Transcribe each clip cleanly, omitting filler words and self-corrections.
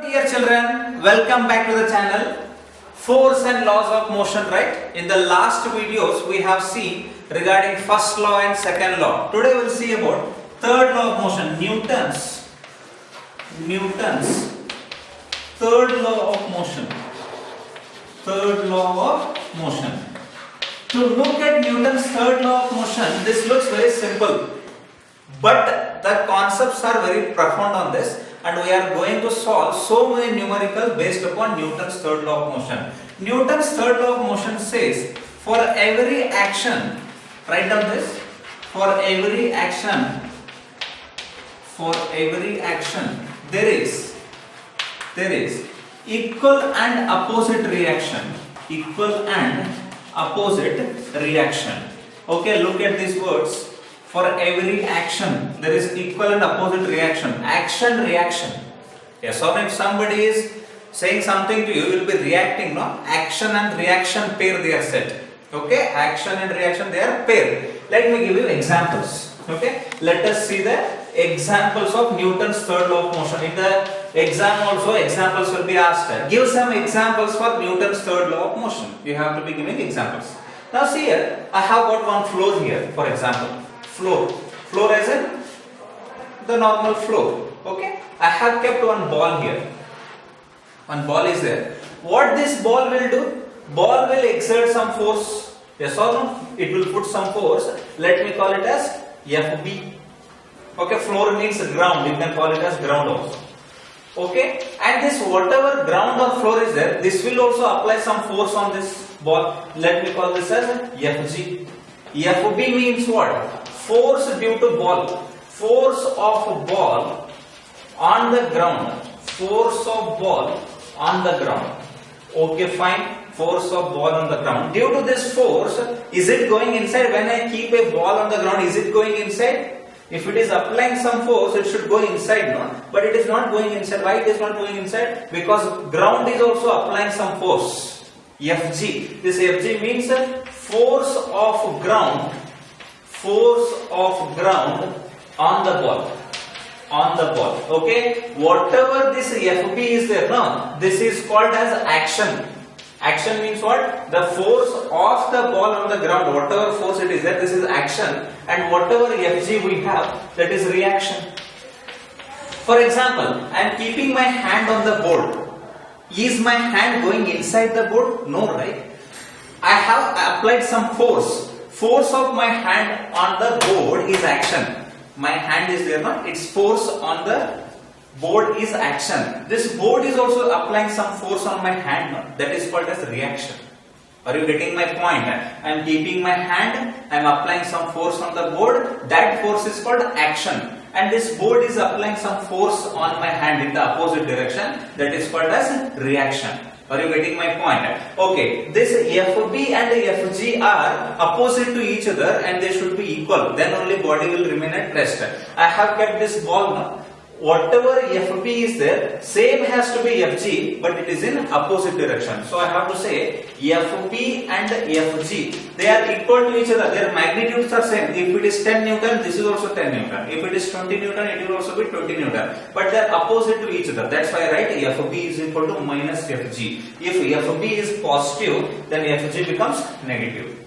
Dear children, welcome back to the channel. Force and laws of motion, right? In the last videos we have seen regarding first law and second law. Today we will see about third law of motion, Newton's third law of motion. Third law of motion. To look at Newton's third law of motion, this looks very simple, but the concepts are very profound on this, and we are going to solve so many numericals based upon Newton's third law of motion. Newton's third law of motion says, for every action, write down this, for every action, there is equal and opposite reaction. Okay, look at these words. For every action, there is equal and opposite reaction. Action, reaction. Yes, or if somebody is saying something to you, you will be reacting, no? Action and reaction pair they are set. Okay, action and reaction they are pair. Let me give you examples. Okay, let us see the examples of Newton's third law of motion. In the exam also, examples will be asked. Give some examples for Newton's third law of motion. You have to be giving examples. Now see here, I have got one floor here, for example. Floor as in the normal floor. Okay, I have kept one ball here. One ball is there. What this ball will do? Ball will exert some force. Yes or no? It will put some force. Let me call it as FB. Okay, floor means ground. You can call it as ground also. Okay, and this whatever ground or floor is there, this will also apply some force on this ball. Let me call this as FG. FB means what? Force due to ball. Force of ball on the ground. Force of ball on the ground. Okay, fine. Force of ball on the ground. Due to this force, is it going inside? When I keep a ball on the ground, is it going inside? If it is applying some force, it should go inside, no? But it is not going inside. Why it is not going inside? Because ground is also applying some force. Fg. This Fg means force of ground on the ball. Okay, whatever this FB is there, no, this is called as action. Action means what? The force of the ball on the ground, whatever force it is there, this is action, and whatever Fg we have, that is reaction. For example, I am keeping my hand on the board. Is my hand going inside the board? No, right? I have applied some force. Force of my hand on the board is action. My hand is there, no? Its force on the board is action. This board is also applying some force on my hand, no? That is called as reaction. Are you getting my point? I am keeping my hand, I am applying some force on the board. That force is called action. And this board is applying some force on my hand in the opposite direction. That is called as reaction. Are you getting my point? Okay, this FB and Fg are opposite to each other and they should be equal. Then only body will remain at rest. I have kept this ball now. Whatever FB is there, same has to be Fg, but it is in opposite direction. So I have to say FB and Fg, they are equal to each other. Their magnitudes are same. If it is 10 Newton, this is also 10 Newton. If it is 20 Newton, it will also be 20 Newton. But they are opposite to each other. That's why I write FB is equal to minus Fg. If FB is positive, then Fg becomes negative.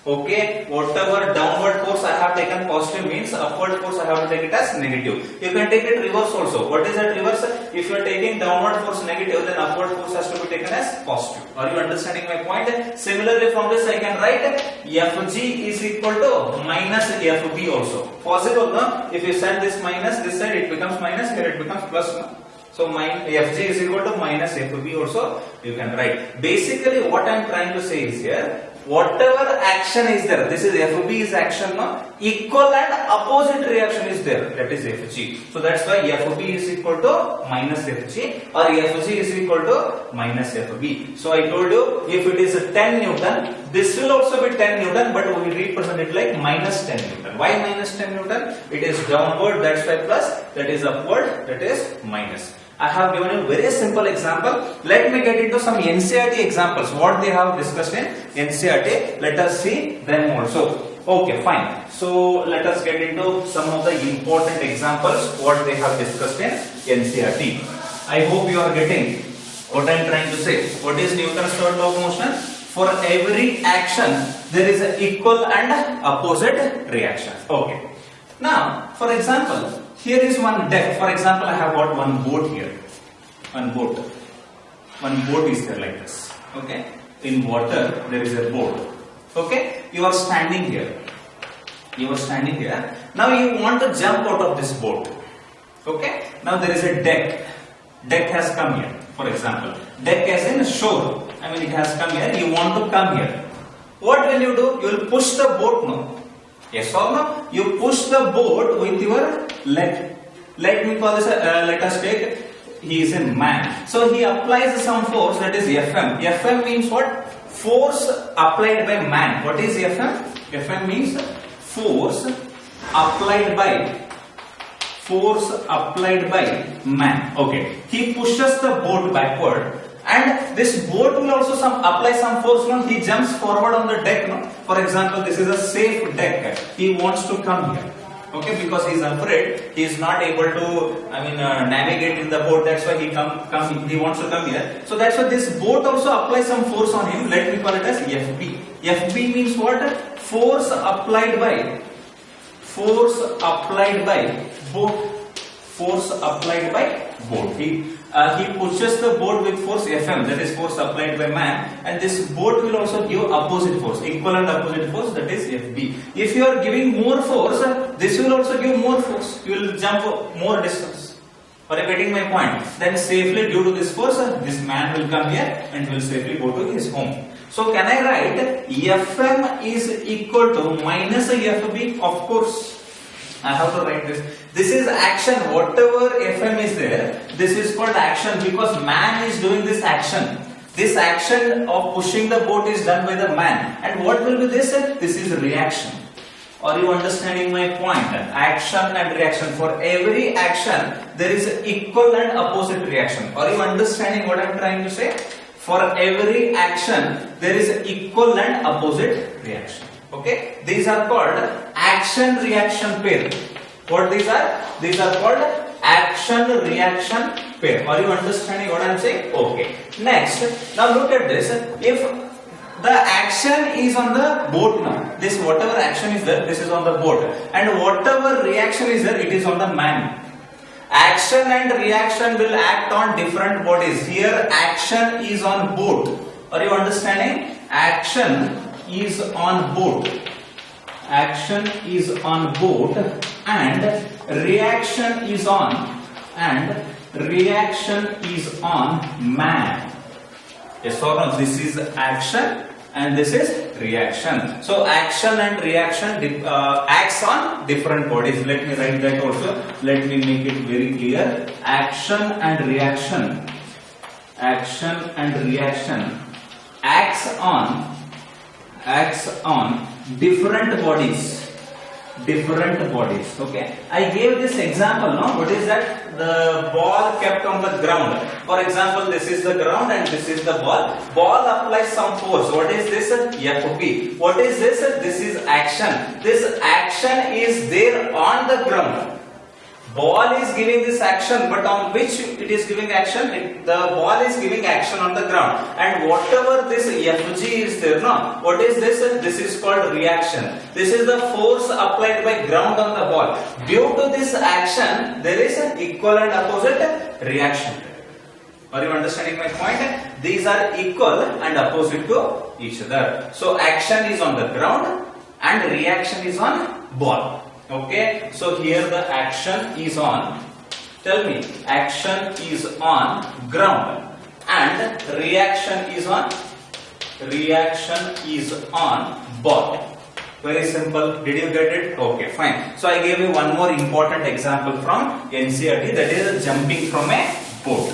Okay, whatever downward force I have taken positive means upward force I have to take it as negative. You can take it reverse also. What is that reverse? If you are taking downward force negative, then upward force has to be taken as positive. Are you understanding my point? Similarly, from this I can write Fg is equal to minus Fb also. Possible, no? If you send this minus this side, it becomes minus, here it becomes plus, no? So Fg is equal to minus Fb also you can write. Basically what I am trying to say is here, whatever action is there, this is FB is action, no? Equal and opposite reaction is there, that is Fg. So that's why FB is equal to minus Fg or Fg is equal to minus Fb. So I told you, if it is 10 Newton, this will also be 10 Newton, but we represent it like minus 10 Newton. Why minus 10 Newton? It is downward, that's why plus, that is upward, that is minus. I have given you very simple example. Let me get into some NCERT examples. What they have discussed in NCERT. Let us see them also. Okay, fine. So let us get into some of the important examples what they have discussed in NCERT. I hope you are getting what I am trying to say. What is Newton's third law of motion? For every action, there is an equal and opposite reaction. Okay. Now, for example, here is one deck. For example, I have got one boat here. One boat. One boat is there like this. Okay. In water, there is a boat. Okay. You are standing here. You are standing here. Now you want to jump out of this boat. Okay. Now there is a deck. Deck has come here. For example, deck as in shore. I mean, it has come here. You want to come here. What will you do? You will push the boat now. Yes or no? You push the boat with your leg. Let me call this. Let us take. He is a man. So he applies some force, that is Fm. Fm means what? Force applied by man. What is Fm? Fm means force applied by man. Okay. He pushes the boat backward, and this boat will also apply some force. No? He jumps forward on the deck. No? For example, this is a safe deck. He wants to come here. Okay, because he is afraid, he is not able to, navigate in the boat. That's why he wants to come here. So that's why this boat also applies some force on him. Let me call it as Fb. Fb means what? Force applied by boat. Force applied by boat. He pushes the boat with force Fm, that is force applied by man, and this boat will also give opposite force, equal and opposite force, that is Fb. If you are giving more force, this will also give more force. You will jump more distance. Are you getting my point? Then safely, due to this force, this man will come here and will safely go to his home. So can I write Fm is equal to minus Fb? Of course. I have to write this. This is action. Whatever Fm is there, this is called action because man is doing this action. This action of pushing the boat is done by the man. And what will be this? This is reaction. Are you understanding my point? Action and reaction. For every action, there is equal and opposite reaction. Are you understanding what I am trying to say? For every action, there is equal and opposite reaction. Okay, these are called action reaction pair. What these are? These are called action reaction pair. Are you understanding what I am saying? Okay. Next, now look at this. If the action is on the boat now, this whatever action is there, this is on the boat, and whatever reaction is there, it is on the man. Action and reaction will act on different bodies. Here, action is on boat. Are you understanding? Action is on boat. Action is on boat and reaction is on man. Yes or no? This is action and this is reaction. So action and reaction acts on different bodies. Let me write that also. Let me make it very clear. Action and reaction acts on different bodies. Okay, I gave this example. No, what is that? The ball kept on the ground. For example, this is the ground and this is the ball. Ball applies some force. What is this? Fp. What is this? This is action. This action is there on the ground. Ball is giving this action, but on which it is giving action? The ball is giving action on the ground, and whatever this Fg is there, no? What is this? This is called reaction. This is the force applied by ground on the ball. Due to this action, there is an equal and opposite reaction. Are you understanding my point? These are equal and opposite to each other. So action is on the ground and reaction is on ball. Okay, so here the action is on, tell me, action is on ground and reaction is on ball. Very simple. Did you get it? Okay, fine. So I gave you one more important example from NCERT, that is jumping from a boat.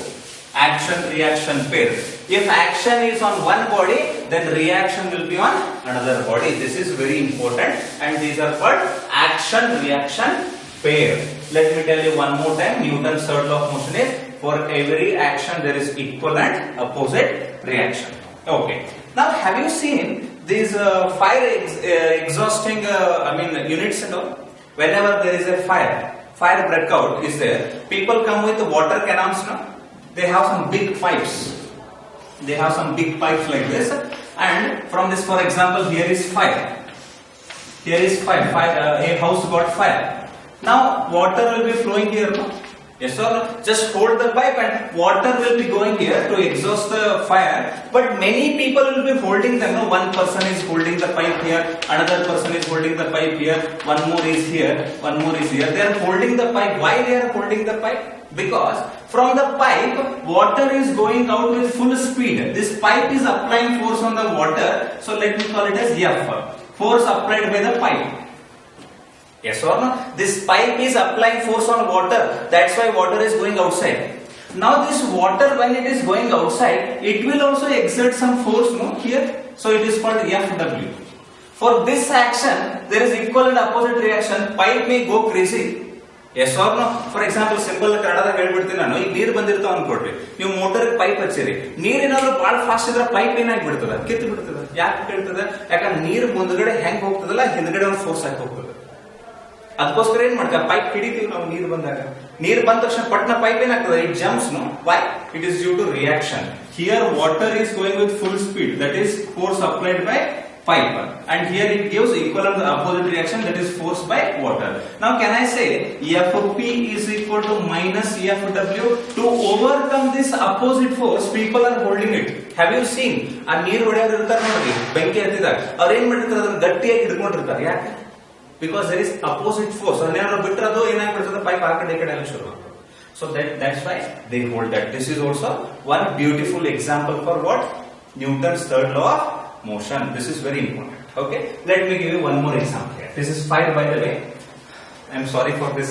Action reaction pair. If action is on one body, then reaction will be on another body. This is very important, and these are called action reaction pair. Let me tell you one more time. Newton's third law of motion is for every action there is equal and opposite reaction. Okay. Now have you seen these fire exhausting units and all? Whenever there is a fire breakout is there, people come with water cannons, no? they have some big pipes. They have some big pipes like this, and from this, for example, here is fire. Here is fire. A house got fire. Now water will be flowing here, no? Yes or no? Just hold the pipe and water will be going here to exhaust the fire. But many people will be holding them. No, one person is holding the pipe here, another person is holding the pipe here, one more is here, one more is here. They are holding the pipe. Why they are holding the pipe? Because from the pipe, water is going out with full speed. This pipe is applying force on the water. So let me call it as F. Force applied by the pipe. Yes or no? This pipe is applying force on water. That's why water is going outside. Now this water, when it is going outside, it will also exert some force, no? Here. So it is called Fw. For this action, there is equal and opposite reaction. Pipe may go crazy. Yes or no? For example, simple ಕನ್ನಡದಾಗ ಹೇಳ್ಬಿಡ್ತೀನಿ ನಾನು. ಈಗ ನೀರು ಬಂದಿರ್ತಾವ ಅನ್ಕೊಡ್ರಿ, ನೀವು motor pipe ಹಚ್ಚಿರಿ, ನೀರೇನಾದ್ರು ಬಹಳ fast ಇದ್ರೆ pipe ಏನಾಗಿ ಬಿಡ್ತದ, ಕಿತ್ತು ಬಿಡ್ತದ. ಯಾಕೆ ಕೇಳ್ತದ? ಯಾಕಂದ್ರೆ ನೀರು ಮುಂದ್ಗಡೆ ಹೆಂಗ್ ಹೋಗ್ತದಲ್ಲ, ಹಿಂದ್ಗಡೆ ಒಂದು ಫೋರ್ಸ್ ಹಾಕಿ ಹೋಗ್ತದೆ. ಅದಕ್ಕೋಸ್ಕರ ಏನ್ ಮಾಡ್ತಾರೆ, ಪೈಪ್ ಹಿಡಿತೀವಿ ನಾವು ನೀರು ಬಂದಾಗ. ನೀರು ಬಂದ ತಕ್ಷಣ ಪಟ್ನ ಪೈಪ್ ಏನಾಗ್ತದೆ, it jumps. No why? It is due to reaction. Here water is going with full speed, that is force applied by pipe, and here it gives equal and opposite reaction, that is force by water. Now can I say Fp is equal to minus Fw? To overcome this opposite force, people are holding it. Have you seen? ಆ ನೀರು ಹೊಡೆಯೋರು ಇರ್ತಾರೆ ನೋಡಿ, ಬೆಂಕಿ ಹತ್ತಿದಾಗ ಅವ್ರು ಏನ್ ಮಾಡಿರ್ತಾರೆ, ಅದನ್ನ ಗಟ್ಟಿಯಾಗಿ ಹಿಡ್ಕೊಂಡಿರ್ತಾರೆ. ಯಾಕೆ? Because there is opposite force. ಅದನ್ನೇನಾದ್ರು ಬಿಟ್ಟರೆ ಅದು ಏನಾಗ್ಬಿಡ್ತದೆ, ಪೈಪ್ ಆ ಕಡೆ ಈ ಕಡೆ ಎಲ್ಲ ಶುರು ಆಗ್ತದೆ. So that's why they hold that. This is also one beautiful example for what? Newton's third law of motion. This is very important. Okay, let me give you one more example here. This is fire, by the way. I'm sorry for this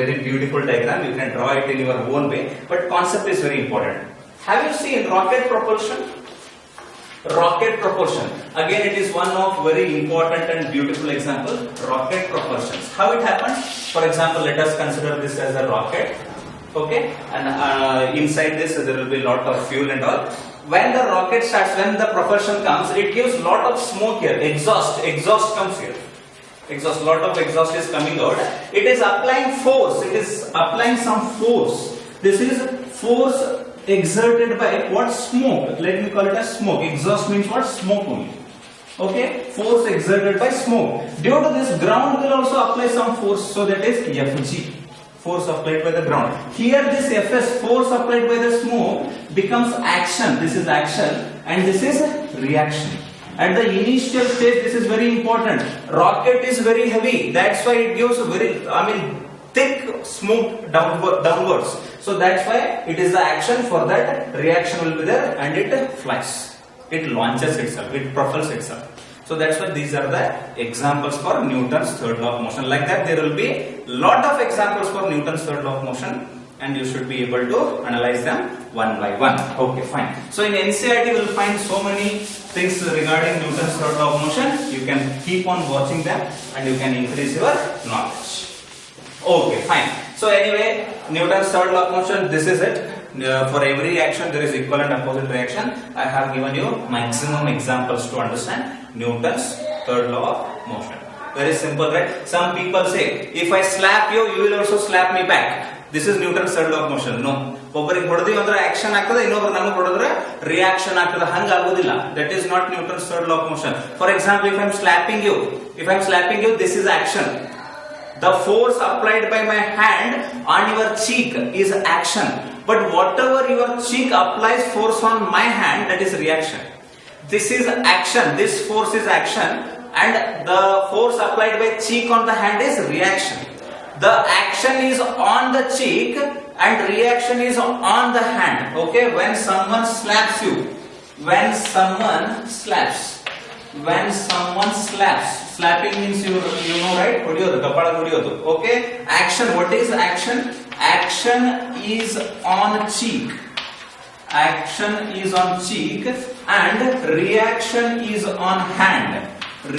very beautiful diagram. You can draw it in your own way, but concept is very important. Have you seen rocket propulsion? Rocket propulsion, again it is one of very important and beautiful example. Rocket propulsion, how it happens? For example, let us consider this as a rocket. Okay, and inside this there will be a lot of fuel and all. When the rocket starts, when the propulsion comes, it gives lot of smoke here, exhaust comes here, lot of exhaust is coming out. It is applying force, it is applying some force. This is force exerted by what? Smoke. Let me call it as smoke. Exhaust means what? Smoke only. Okay, force exerted by smoke. Due to this, ground will also apply some force, so that is Fg. Force applied by the ground. Here this Fs, force applied by the smoke, becomes action. This is action and this is reaction. At the initial stage, this is very important. Rocket is very heavy. That's why it gives very, thick smoke downwards. So that's why it is the action. For that, reaction will be there and it flies. It launches itself. It propels itself. So that's why these are the examples for Newton's third law of motion. Like that, there will be lot of examples for Newton's third law of motion, and you should be able to analyze them one by one. Okay, fine. So in NCERT, you will find so many things regarding Newton's third law of motion. You can keep on watching them, and you can increase your knowledge. Okay, fine. So anyway, Newton's third law of motion, this is it. For every action, there is equal and opposite reaction. I have given you maximum examples to understand Newton's third law of motion. Very simple, right? Some people say, if I slap you, you will also slap me back. This is Newton's third law of motion. No. ಒಬ್ಬರಿಗೆ ಹೊಡೆದಿ ಅಂದ್ರೆ action ಆಗ್ತದೆ, ಇನ್ನೊಬ್ರು ನಮಗೆ ಹೊಡೆದ್ರೆ reaction ಆಗ್ತದೆ. ಹಂಗ ಆಗೋದಿಲ್ಲ. That is not Newton's third law of motion. For example, if I'm slapping you, this is action. The force applied by my hand on your cheek is action. But whatever your cheek applies force on my hand, that is reaction. This is action. This force is action, and the force applied by cheek on the hand is reaction. The action is on the cheek and reaction is on the hand. Okay, when someone slaps you, slapping means you know, right? Hodiodu, kappala hodiodu. Okay, action. What is action? Action is on cheek. Action is on cheek and reaction is on hand.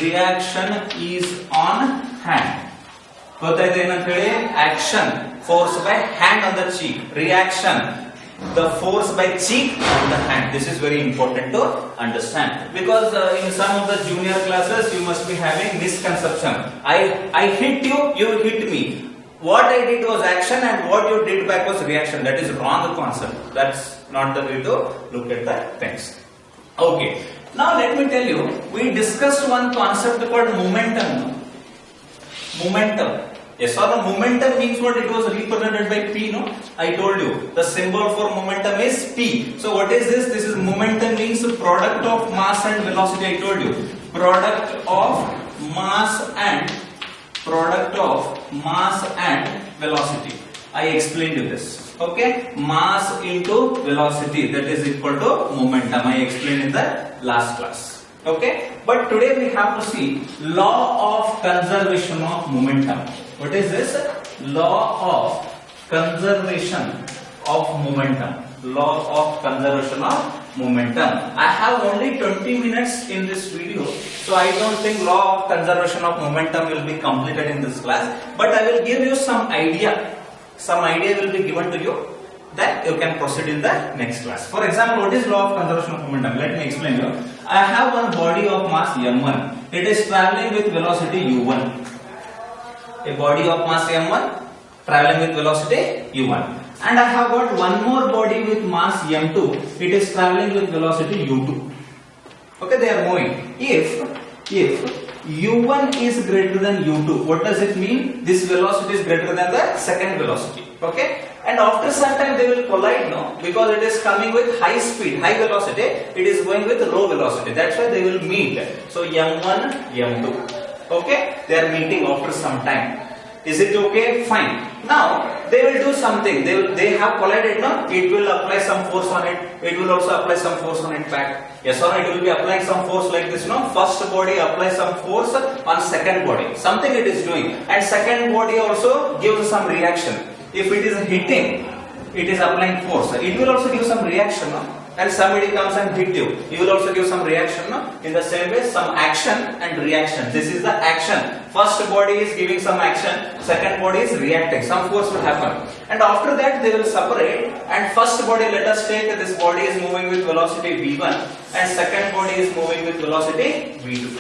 Reaction is on hand. ಗೊತ್ತಾಯ್ತು ಏನಂತ ಹೇಳಿ? Action, force by hand on the cheek. Reaction, the force by cheek on the hand. This is very important to understand, because in some of the junior classes you must be having misconception. I hit you, you hit me. what I did was action and what you did back was reaction. That is wrong concept. That's not the way to look at the things. Okay. Now let me tell you, we discussed one concept called momentum. Momentum. Yes or no? Momentum means what? It was represented by P, no? I told you. The symbol for momentum is P. So what is this? This is momentum means product of mass and velocity. I told you. Product of mass and velocity. I explained you this. Okay? Mass into velocity, that is equal to momentum. I explained in the last class. Okay? But today we have to see law of conservation of momentum. What is this? Law of conservation of momentum. Law of conservation of momentum. I have only 20 minutes in this video, so I don't think law of conservation of momentum will be completed in this class, but I will give you some idea. Some idea will be given to you, that you can proceed in the next class. For example, what is law of conservation of momentum? Let me explain you. I have one body of mass m1. It is traveling with velocity u1. A body of mass m1 traveling with velocity u1. And I have got one more body with mass m2. It is traveling with velocity u2. Okay, they are moving. If u1 is greater than u2, what does it mean? This velocity is greater than the second velocity. Okay, and after some time they will collide, no? Because it is coming with high speed, high velocity. It is going with low velocity. That's why they will meet. So m1, m2. Okay, they are meeting after some time. Is it okay? Fine. Now they will do something. They have collided, no? It will apply some force on it. It will also apply some force on it back. Yes or no? It will be applying some force like this, no? First body applies some force on second body. Something it is doing, and second body also gives some reaction. If it is hitting, it is applying force. It will also give some reaction, no? And somebody comes and hit you. You will also give some reaction, no? In the same way, some action and reaction. This is the action. First body is giving some action, second body is reacting. Some force will happen. And after that, they will separate. And first body, let us take this body is moving with velocity v1, and second body is moving with velocity v2.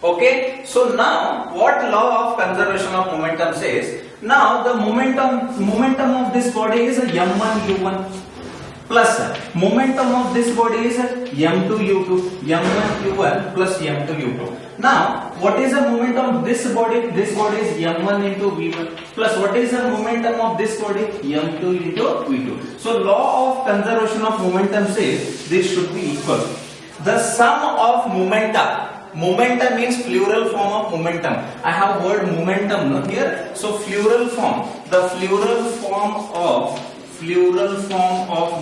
Okay, so now what law of conservation of momentum says? Now the momentum of this body is m1 u1 plus momentum of this body is m2 u2, m1 u1 plus m2 u2. Now what is the momentum of this body? This body is m1 into v1 plus what is the momentum of this body? m2 into v2. So law of conservation of momentum says this should be equal. The sum of momenta. Momenta means plural form of momentum. I have word momentum here. So plural form. The plural form of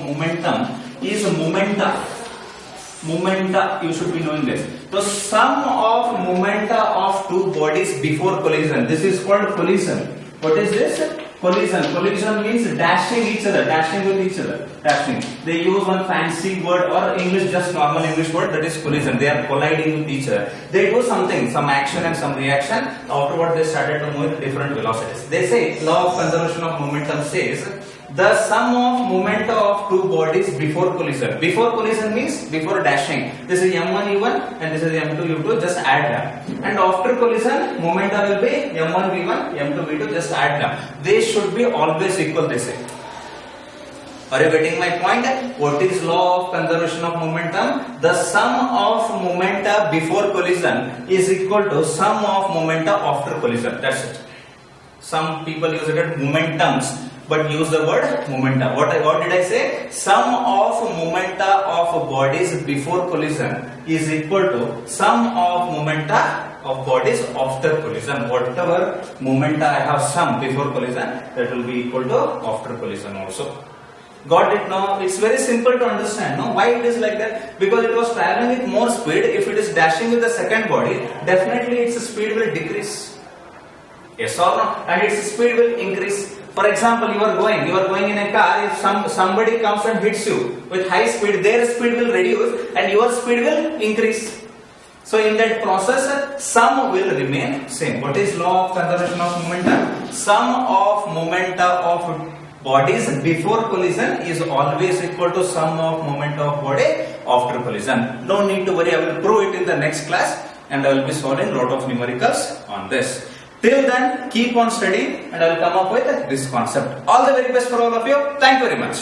momentum is momenta. Momenta, you should be knowing this. The sum of momenta of two bodies before collision. This is called collision. What is this? Collision. Collision means dashing each other, dashing with each other, dashing. They use one fancy word or English, just normal English word, that is collision. They are colliding with each other. They do something, some action and some reaction. Afterward, they started to move at different velocities. They say law of conservation of momentum says the sum of momenta of two bodies before collision. Before collision means before dashing. This is m1 u1 and this is m2 u2. Just add them. And after collision, momenta will be m1 v1, m2 v2. Just add them. They should be always equal. They say. Are you getting my point? What is law of conservation of momentum? The sum of momenta before collision is equal to sum of momenta after collision. That's it. Some people use it as momentums, but use the word momenta. What did I say? Sum of momenta of bodies before collision is equal to sum of momenta of bodies after collision. Whatever momenta I have sum before collision, that will be equal to after collision also. Got it now? It's very simple to understand. No? Why it is like that? Because it was traveling with more speed. If it is dashing with the second body, definitely its speed will decrease. Yes or no? And its speed will increase. For example, you are going in a car. If somebody comes and hits you with high speed, their speed will reduce and your speed will increase. So in that process, sum will remain same. What is law of conservation of momentum? Sum of momenta of bodies before collision is always equal to sum of momenta of body after collision. No need to worry. I will prove it in the next class, and I will be solving lot of numericals on this. Till then, keep on studying and I will come up with this concept. All the very best for all of you. Thank you very much.